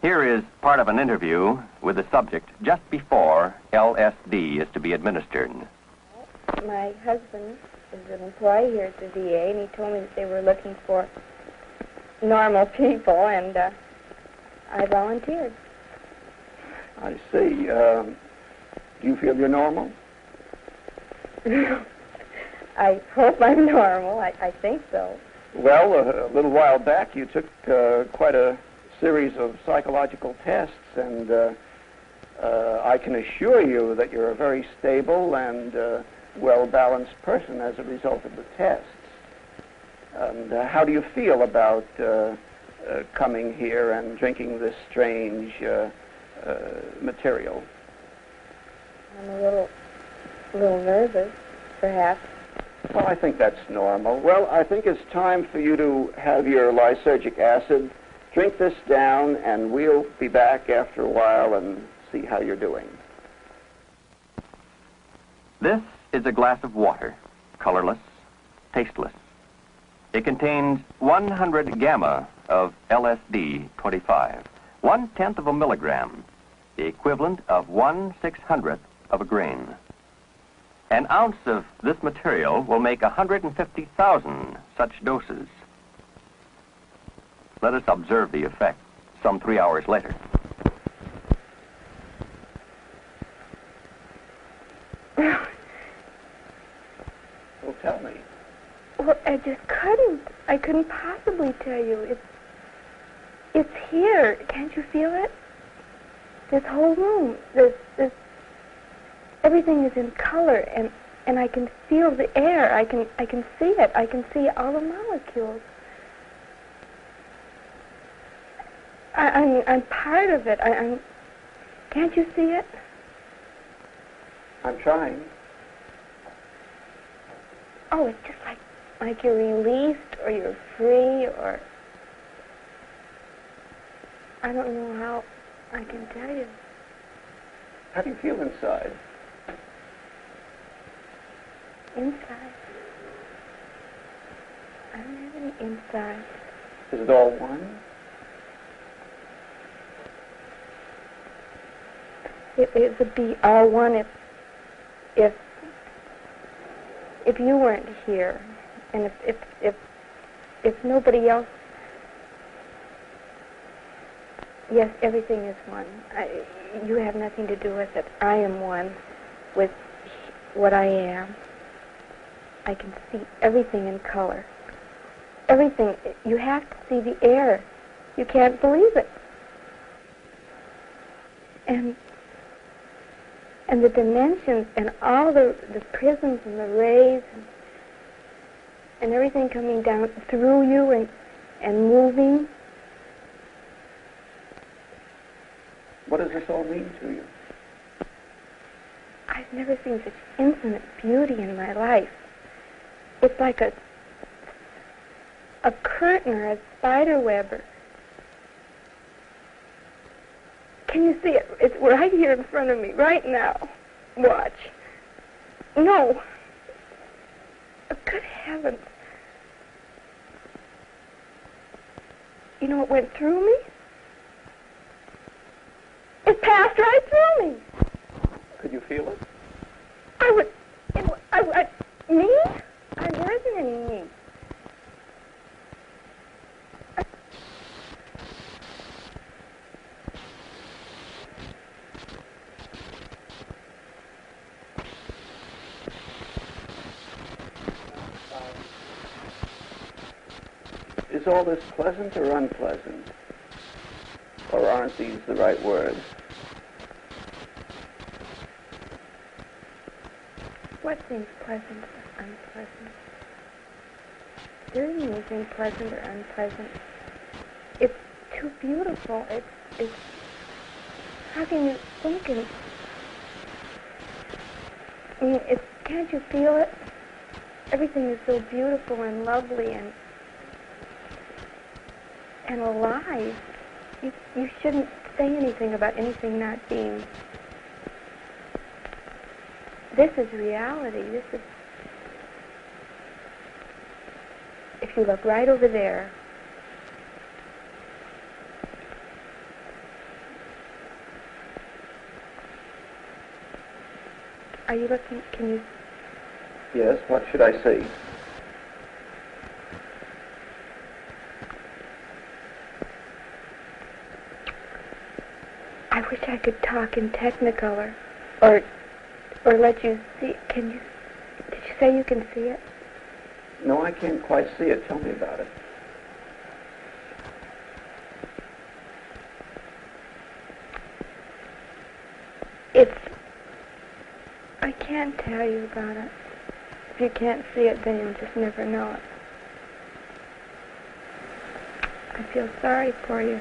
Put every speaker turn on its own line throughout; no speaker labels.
Here is part of an interview with the subject just before LSD is to be administered.
My husband is an employee here at the VA, and he told me that they were looking for normal people, and I volunteered.
I see. Do you feel you're normal?
I hope I'm normal. I think so.
Well, a little while back you took quite a series of psychological tests, and I can assure you that you're a very stable and well-balanced person as a result of the tests. And how do you feel about coming here and drinking this strange material?
I'm a little nervous, perhaps.
Well, I think that's normal. Well, I think it's time for you to have your lysergic acid. Drink this down, and we'll be back after a while and see how you're doing.
This is a glass of water, colorless, tasteless. It contains 100 gamma of LSD 25, 1/10 of a milligram, the equivalent of 1/600th of a grain. An ounce of this material will make 150,000 such doses. Let us observe the effect some 3 hours later.
Well, tell me.
Well, I just couldn't. I couldn't possibly tell you. It's here. Can't you feel it? This whole room. This everything is in color, and I can feel the air. I can see it. I can see all the molecules. I'm part of it. Can't you see it?
I'm trying.
Oh, it's just like you're released, or you're free, or I don't know how I can tell you.
How do you feel inside?
Inside? I don't have any inside.
Is it all one?
It would be all one if you weren't here, and if nobody else. Yes, everything is one. You have nothing to do with it. I am one with what I am. I can see everything in color. Everything. You have to see the air. You can't believe it. And the dimensions and all the prisms and the rays and everything coming down through you and moving.
What does this all mean to you?
I've never seen such infinite beauty in my life. It's like a curtain or a spider web. Can you see it? It's right here in front of me, right now. Watch. No. Oh, good heavens. You know what went through me? It passed right through me.
Could you feel it?
Me? There isn't any me.
Is all this pleasant or unpleasant? Or aren't these the right words?
What seems pleasant or unpleasant? There isn't anything pleasant or unpleasant. It's too beautiful. It's how can you think of it? I mean, can't you feel it? Everything is so beautiful and lovely and alive. You shouldn't say anything about anything not being. This is reality. This is. If you look right over there, Are you looking? Can you?
Yes, what should I see?
I wish I could talk in Technicolor, or let you see. Can you? Did you say you can see it?
No, I can't quite see it. Tell me about it.
I can't tell you about it. If you can't see it, then you'll just never know it. I feel sorry for you.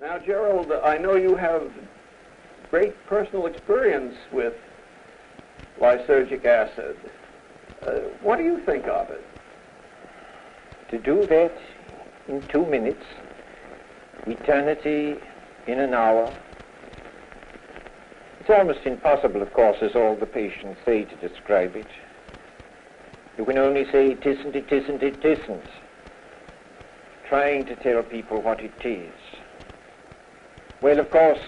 Now, Gerald, I know you have great personal experience with lysergic acid. What do you think of it?
To do that in 2 minutes, eternity in an hour, it's almost impossible, of course, as all the patients say, to describe it. You can only say it isn't, it isn't, it isn't, trying to tell people what it is. Well, of course,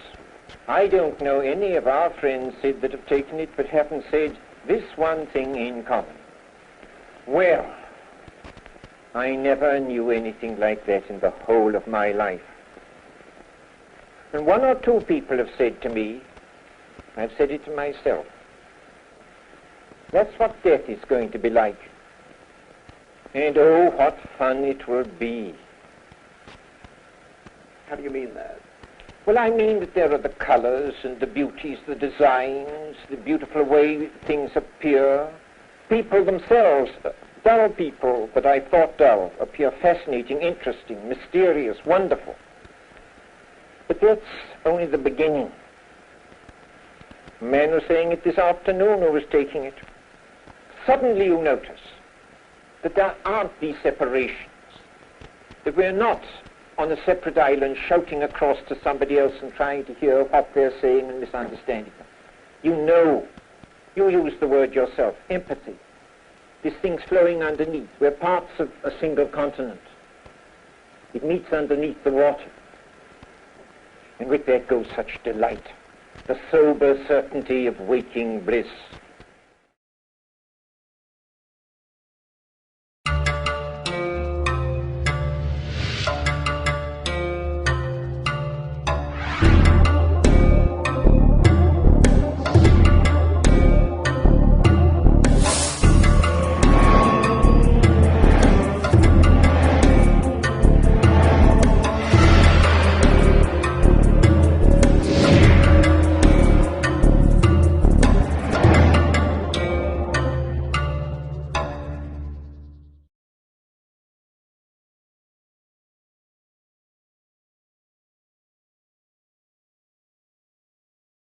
I don't know any of our friends, Sid, that have taken it, but haven't said this one thing in common. Well, I never knew anything like that in the whole of my life. And 1 or 2 people have said to me, I've said it to myself, that's what death is going to be like. And oh, what fun it will be.
How do you mean that?
Well, I mean that there are the colors and the beauties, the designs, the beautiful way things appear. People themselves, dull people that I thought dull, appear fascinating, interesting, mysterious, wonderful. But that's only the beginning. A man was saying it this afternoon who was taking it. Suddenly you notice that there aren't these separations, that we're not on a separate island shouting across to somebody else and trying to hear what they're saying and misunderstanding them. You know, you use the word yourself, empathy. This thing's flowing underneath. We're parts of a single continent. It meets underneath the water. And with that goes such delight, the sober certainty of waking bliss.